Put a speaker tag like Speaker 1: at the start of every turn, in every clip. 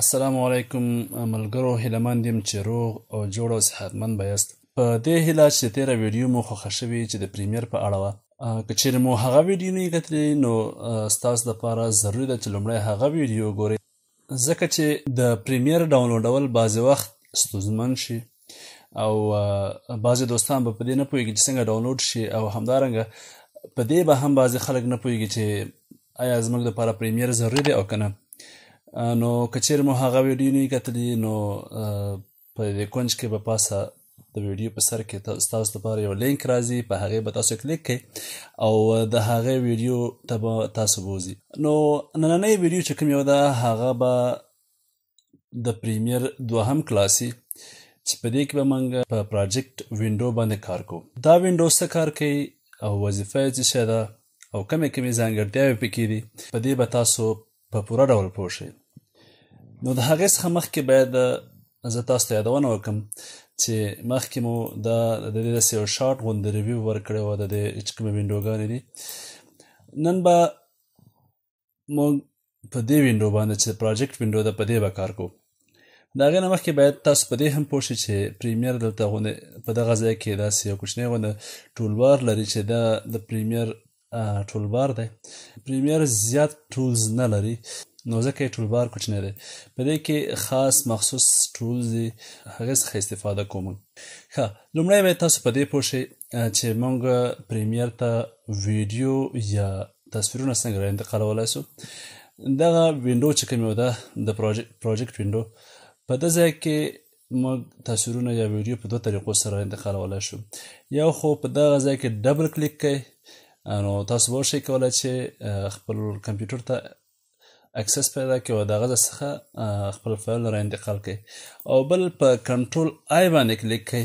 Speaker 1: السلام علیکم ملګرو، هیله یم چې روغ او جوړ او صحتمند به یاست. په دې هیله چې تېره ویډیو مو خوښه شوې چې د پریمیر په اړه وه. که چیرې مو هغه ویډیو نه کتلې نو ستاسو دپاره ضروري ده چې لومړی هغه ویډیو وګورئ، ځکه چې د پریمیر ډاونلوډول بعضې وخت ستونزمن شي او بعضې دوستان به په دې نه پوهېږي چې څنګه ډاونلوډ شي، او همدارنګه په دې به هم بعضې خلک نه پوهېږي چې آیا زموږ دپاره پریمیر ضروري دی او که نه. نو که چیرې مو هغه ویډیو نه کتلې نو په دې کونج کې به پاسه د ویډیو په سر کې ستاسو لپاره یو لینک راځي، په هغې به تاسو کلیک کړئ او د هغې ویډیو ته به تاسو بوځي. نو نننۍ ویډیو چې کوم یو ده هغه به د پریمیر دوهم کلاسي چې په دې کې به موږ په پراجیکټ وینډو باندې کار کوو. دا وینډو څه کار کوي او وظیفه یې څه شی ده او کمې ځانګړتیاوې پکې دي، په دې به تاسو په پوره ډول پوه شئ. نو د هغې څخه مخکې باید زه تاسو ته یادونه وکړم چې مخکې مو د دې داسې یو شارټ غوندې ریویو ورکړی وه د دې چې کومې وینډوګانې دي. نن به موږ په دې وینډو باندې چې پراجیکټ وینډو ده په دې به کار کوو. د هغې نه مخکې باید تاسو په دې هم پوه شئ چې پریمیر دلته غوندې په دغه ځای کې داسې یو کوچنی غوندې ټولبار لري چې دا د پریمیر ټولبار دی. پریمیر زیات ټولز نه لري نو ځکه یې ټولبار کوچنی دی. په دې کې خاص مخصوص ټولز دي، هغې څخه استفاده کوو موږ. ښه، لومړی باید تاسو په دې پوه شئ چې موږ پریمیر ته ویډیو یا تصویرونه څنګه را انتقالولی سو. دغه وینډو چې کوم یو ده د پراجیکټ وینډو، په دې ځای کې موږ تصویرونه یا ویډیو په دوه طریقو سره انتقالولی شو. یو خو په دغه ځای کې ډبل کلیک کوئ نو تاسو به وشئ کولی چې خپل کمپیوټر ته اکسس پیدا کړئ او د هغه ځای څخه خپل فایلونه را انتقال کړئ، او بل په کنټرول آی باندې کلیک کړئ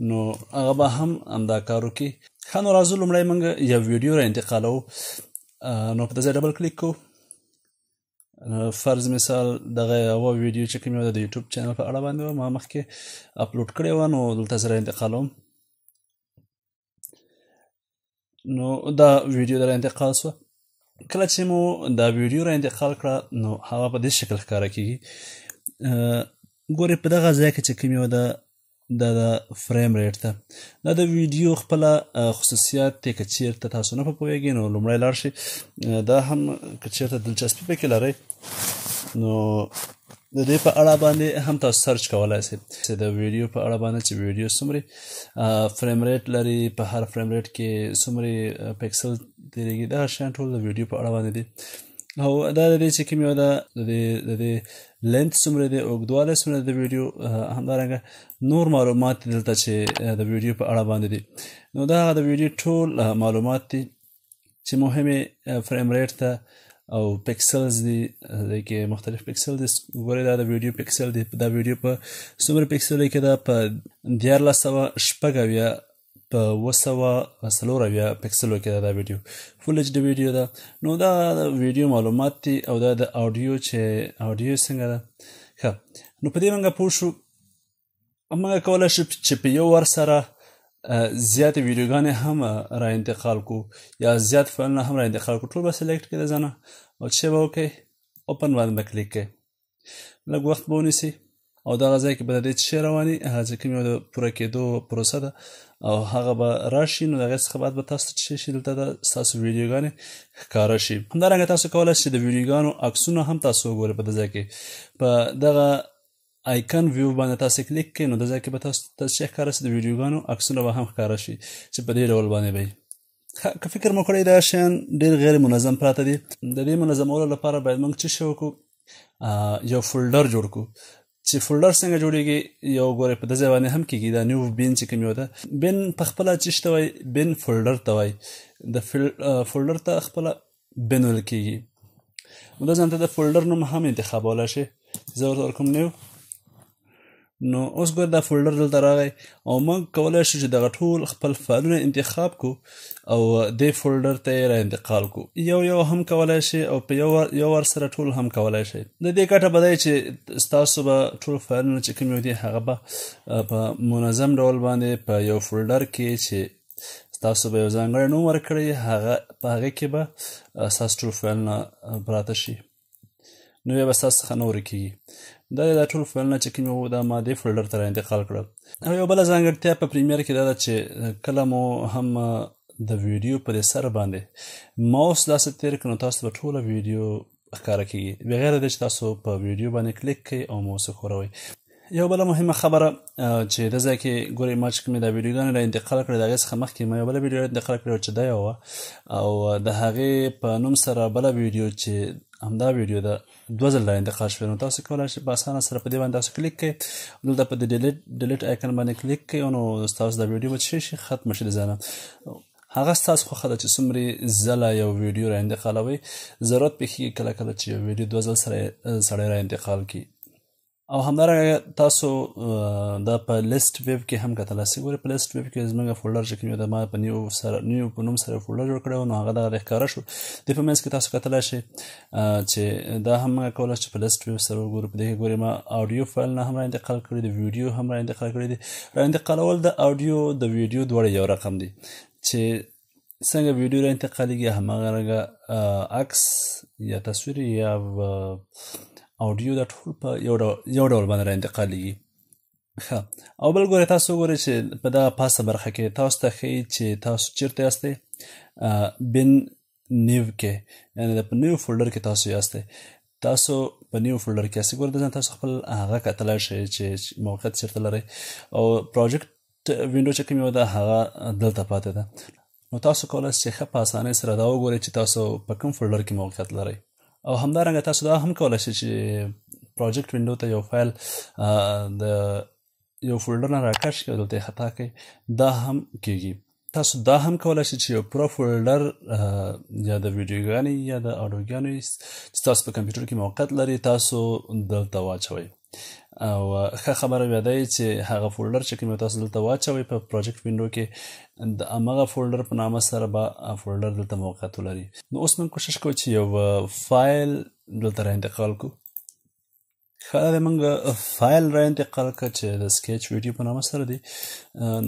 Speaker 1: نو هغه به هم همدا کار وکړي. ښه، نو راځو لومړی موږ یو ویډیو را انتقالوو. نو په دې ځای ډبل کلیک کوو. فرض مثال دغه یوه ویډیو چې کوم یو د یوټیوب چینل په اړه باندې وه، ما مخکې اپلوډ کړې وه نو دلته زه را انتقالوم. نو دا ویډیو در انتقال سوه. کله چې مو دا ویډیو را انتقال کړه نو هغه په دې شکل ښکاره کېږي. ګورئ په دغه ځای کې چې کوم یو ده دا د فریم ریټ ده، دا د ویډیو خپله خصوصیات دی. که چېرته تاسو نه په پوهېږئ نو لومړی لاړ شئ، دا هم که چېرته دلچسپي پکې لرئ نو د دې په اړه باندې هم تاسو سرچ کولی شئ چې د ویډیو په اړه باندې چې ویډیو څومره فریم ریټ لري، په هر فریم ریټ کې څومره پکسل تېرېږي، دغه شیان ټول د ویډیو په اړه باندې دي. او دا د دې چې کوم یو ده د دې لینت څومره دی، اوږدوالی څومره د ویډیو، همدارنګه نور معلومات دلته چې د ویډیو په اړه باندې دي. نو دا د ویډیو ټول معلومات دي چې مهمې فریم ریټ ته او پکسلز دي، دې کې مختلف پکسل دي. ګورئ دا د ویډیو پکسل دی، دا ویډیو په څومره پکسلو کې ده، په 1480 په 240 پکسلو کې ده دا ویډیو، فول ایچ ډي ویډیو ده. نو دا د ویډیو معلومات دي. او دا د آډیو چې آډیو څنګه ده. ښه، نو په دې موږ پوه شو. موږ کولی شو چې په یو وار سره زیاتې ویډیوګانې هم را انتقال کو یا زیات فایلونه هم را انتقال کو. ټول به سلیکټ کړئ د ځانه او څه به وکړئ، اوپن باندې به کلیک کړئ. لږ وخت به ونیسي او دغه ځای کې به د دې څه شی رواني، هغه چې کوم یو د پوره کېدو پروسه ده او هغه به راشي. نو د هغې څخه بعد به تاسو ته څه شي دلته ستاسو ویډیوګانې ښکاره شي. همدارنګه تاسو کولی شئ د ویډیوګانو عکسونه هم تاسو وګورئ. په دې ځای کې په دغه آیکن ویو باندې تاسو کلیک کړئ نو د ځای کې به تاسو ته څه ښکاره شي، د ویډیوګانو عکسونه به هم ښکاره شي چې په دې ډول باندې به وي. که فکر مو کړی دا شیان ډېر غیر منظم پراته دي، د دې منظمولو لپاره باید موږ څه شی وکړو، یو فولډر جوړ کړو. چې فولډر څنګه جوړېږي، یو ګورئ په دې ځای باندې هم کېږي. دا نیو بین چې کوم یو ده، بین په خپله څه ته وایي، بین فولډر ته وایي. د فولډر ته خپله بین ویل کېږي. نو دا ځان ته د فولډر نوم هم انتخابولی شئ. زه ورته ورکوم نیو. نو اوس ګور دا فولډر دلته راغی او موږ کولی شو چې دغه ټول خپل فایلونه انتخاب کو او دې فولډر ته یې را انتقال کو. یو هم کولی شئ او په یو وار سره ټول هم کولی شئ. د دې ګټه به دی چې ستاسو به ټول فایلونه چې کوم یو دي هغه به په منظم ډول باندې په یو فولډر کې چې ستاسو به یو ځانګړی نوم ورکړی، په هغې کې به ستاسو ټول فایلونه پراته شي. نو بیا به ستاسو څخه نه ورکېږي. دا ټول فایلونه چې کوم وو دا ما دې فولډر ته انتقال کړل. او یو بله ځانګړتیا په پریمیر کې دا ده چې کله مو هم د ویډیو په دې سر باندې ماوس داسې تیر کړو نو تاسو به ټوله ویډیو ښکاره کېږي بغیر د دې چې تاسو په ویډیو باندې کلیک کوئ او ماوس وښوروئ. یو بله مهمه خبره چې د ځای کې ګورئ ما چې کومې دا ویډیوګانې را انتقال کړې د هغې څخه مخکې ما یو بله ویډیو را انتقال کړې وه چې دا یوه وه او د هغې په نوم سره بله ویډیو چې همدا ویډیو ده 2 ځله را انتقال شوې. نو تاسو کولی شئ په اسانه سره په دې باندې تاسو کلیک کوئ دلته په د ډیلیټ آیکن باندې کلیک کوئ نو ستاسو دا ویډیو به څه شي ختمه شي د ځای نه. هغه ستاسو خوښه ده چې څومرې ځله یو ویډیو را انتقالوئ. ضرورت پېښېږي کله کله چې یو ویډیو 2 ځل سړی را انتقال کړي. او همدارنګه تاسو دا په لیست ویب کې هم کتلی شئ. ګورئ په لیست ویب کې زموږ فولډر چې کوم د ما په نیو په نوم سره فولډر جوړ کړی و نو هغه دغه ښکاره شو. دې په منځ کې تاسو کتلی شئ چې دا هم موږ کولی شو چې په لیست ویب سره وګورو. په دې کې ګورئ ما آډیو فایلونه هم را انتقال کړي دي، ویډیو هم را انتقال کړي دي. را انتقالول د آډیو د ویډیو دواړه یو رقم دي چې څنګه ویډیو را انتقالېږي هماغرنګه عکس یا تصویر یا آډیو دا ټول په یو ډول باندې را انتقالېږي. ښه او بل ګورئ تاسو وګورئ چې په دغه پاسه برخه کې تاسو ته ښیي چې تاسو چیرته یاستئ. بن نیو کې یعنې د په نیو فولډر کې تاسو یاستئ. تاسو په نیو فولډر کې یاستئ. ګورئ دلته تاسو خپل هغه کتلی شئ چې موقعیت چیرته لرئ او پروجیکټ وینډو چې کوم یو ده هغه دلته پاتې ده. نو تاسو کولی شئ چې ښه په اسانۍ سره دا وګورئ چې تاسو په کوم فولډر کې موقعیت لرئ. او همدارنګه تاسو دا هم کولی شئ چې پروجیکټ وینډو ته یو فایل د یو فولډر نه راکش کړئ او دلته یې خطا کړئ. دا هم کېږي. تاسو دا هم کولی شئ چې یو پوره فولډر یا د ویډیوګانې یا د آډیوګانې چې تاسو په کمپیوټر کې موقعیت لري تاسو دلته واچوئ. او ښه خبره بیا دی چې هغه فولډر چې کوم تاسو دلته واچوئ په پروجیکټ وینډو کې د همغه فولډر په نامه سره به فولډر دلته موقعیت ولري. نو اوس موږ کوشش کوو چې یو فایل دلته را انتقال کړو. ښه دی موږ فایل را انتقال کړه چې د سکیچ ویډیو په نامه سره دی.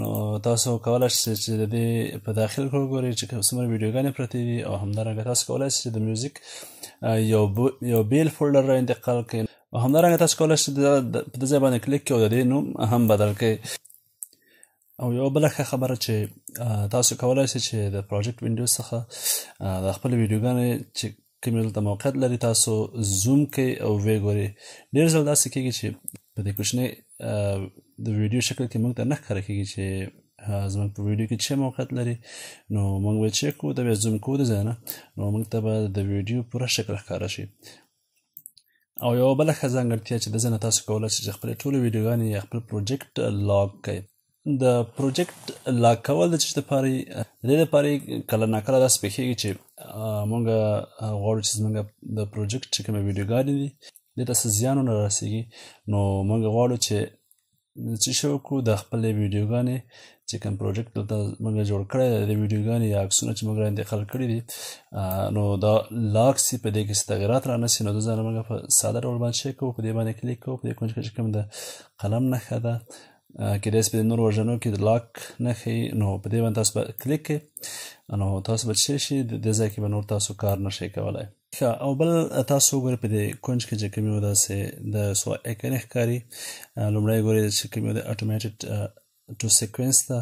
Speaker 1: نو تاسو کولی شئ چې د دې په داخل کې وګورئ چې څومره ویډیوګانې پرتې دي او همدارنګه تاسو کولی شئ چې د میوزیک یو بیل فولډر را انتقال کړئ. او همدارنګه تاسو کولی شئ په دې ځای باندې کلیک کړئ او د دې نوم هم بدل کړئ. او یو بله ښه خبره چې تاسو کولی شئ چې د پروجیکټ وینډو څخه د خپلې ویډیوګانې چې کومې دلته موقعیت لري تاسو زوم کړئ او ویې ګورئ. ډېر ځل داسې کېږي چې په دې کوچنۍ د ویډیو شکل کې موږ ته نه ښکاره کېږي چې زموږ په ویډیو کې څه موقعیت لري. نو موږ به چیک کوو دا بیا زوم کوو د ځای نه نو موږ ته به د ویډیو پوره شکل ښکاره شي. او یو بله ښه ځانګړتیا چې د ځای نه تاسو کولی شئ چې خپلې ټولې ویډیوګانې یا خپل پروجیکټ لاګ کړئ. د پروجیکټ لاګ کول د څه دپاره یې د دې دپاره یې کله ناکله داسې پېښېږي چې موږ غواړو چې زموږ د پروجیکټ چې کومې ویډیوګانې دي دې ته څه زیان ونه رسېږي. نو موږ غواړو چې څه شی وکړو د خپلې ویډیوګانې چې کوم پروجیکټ دلته موږ جوړ کړی د ویډیوګانې یا عکسونه چې موږ را انتقال کړي دي نو دا لاګ سي په دې کې څه تغیرات را نه سي. نو د ځای نه موږ په ساده ډول باندې چیک کوو په دې باندې کلیک کوو. په دې کونج کې چې کوم د قلم نښه ده کېدای شي په نورو ورژنو کې د لاک نښې نو په دې باندې تاسو به کلیک کړئ نو تاسو به څه شي د دې ځای کې به نور تاسو کار نه شئ کولی. ښه او بل تاسو وګورئ په دې کونج کې چې کوم یو داسې د څو ایکنې ښکاري. لومړی ګورئ چې کوم یو د اټومیټډ ټو سیکوینس ده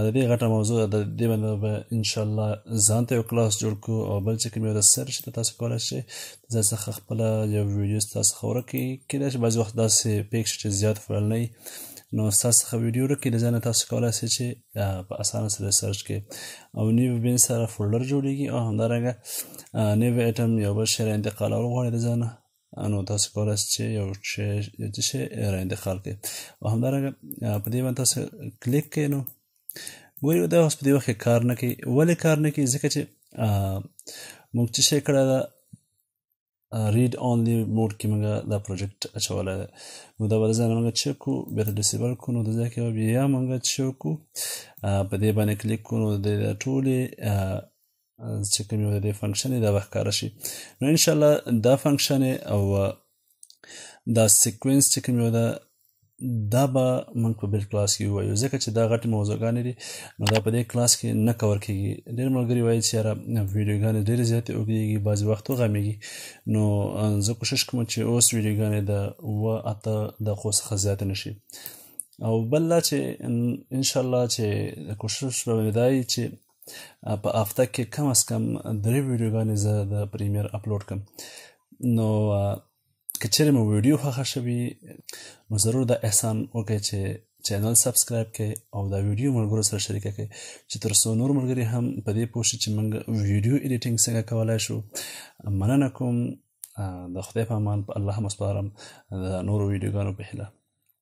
Speaker 1: د دې غټه موضوع ده. د دې باندې به انشاءالله ځان ته یو کلاس جوړ کړو. او بل چې کوم یو د سرچ ته تاسو کولی شئ د ځای څخه خپله یو ویډیو ستاسو څخه ورکړي. کېدای شي بعضې وخت داسې پېښ شي چې زیات فایل نه وي نو ستاسو څخه ویډیو ورکړي د ځای نه تاسو کولی شئ چې په اسانه سره سرچ کړئ. او نیو بین سره فولډر جوړېږي او همدارنګه نیو ایټم یو بل شی را انتقالول غواړي د ځای نه نو تاسو کولی شئ چې یو څه شی را انتقال کړئ. او همدارنګه په دې باندې تاسو کلیک کړئ. نو ګورئ دا اوس په دې وخت کې کار نه کوي. ولې کار نه کوي؟ ځکه چې موږ څه شی کړی ده ریډ اونلی موډ کې موږ دا پروجیکټ اچولی دی. نو دا به د ځای نه موږ چک کړو بیا ته ډسیبل کړو. نو د ځای کې به بیا موږ څه وکړو په دې باندې کلیک کړو نو د ټولې چې کوم یو د دې فنکشن دا به ښکاره شي. نو انشاءالله دا فنکشن او دا سیکوینس چې کوم یو ده دا به موږ په بل کلاس کې ووایو ځکه چې دا غټې موضوعګانې دي نو دا په دې کلاس کې نه کور کېږي ډېر ملګري وایي چې یاره ویډیوګانې ډېرې زیاتې اوږدېږي بعضې وخت وغمیږي نو زه کوشش کوم چې اوس ویډیوګانې د 8 دقیقو څخه زیاتې نه شي او بل لا چې انشاءالله چې کوشش به مې دا وي چې په هفته کې کم از کم 3 ویډیوګانې زه د پریمیر اپلوډ کړم نو که چیرې مو ویډیو خوښه شوي نو ضرور دا احسان وکړئ چې چینل سبسکرایب کړئ او دا ویډیو ملګرو سره شریکه کړئ چې تر څو نور ملګري هم په دې پوه شي چې موږ ویډیو ایډیټینګ څنګه کولی شو مننه کوم د خدای په امان په الله مسپارم د نورو ویډیوګانو په هیله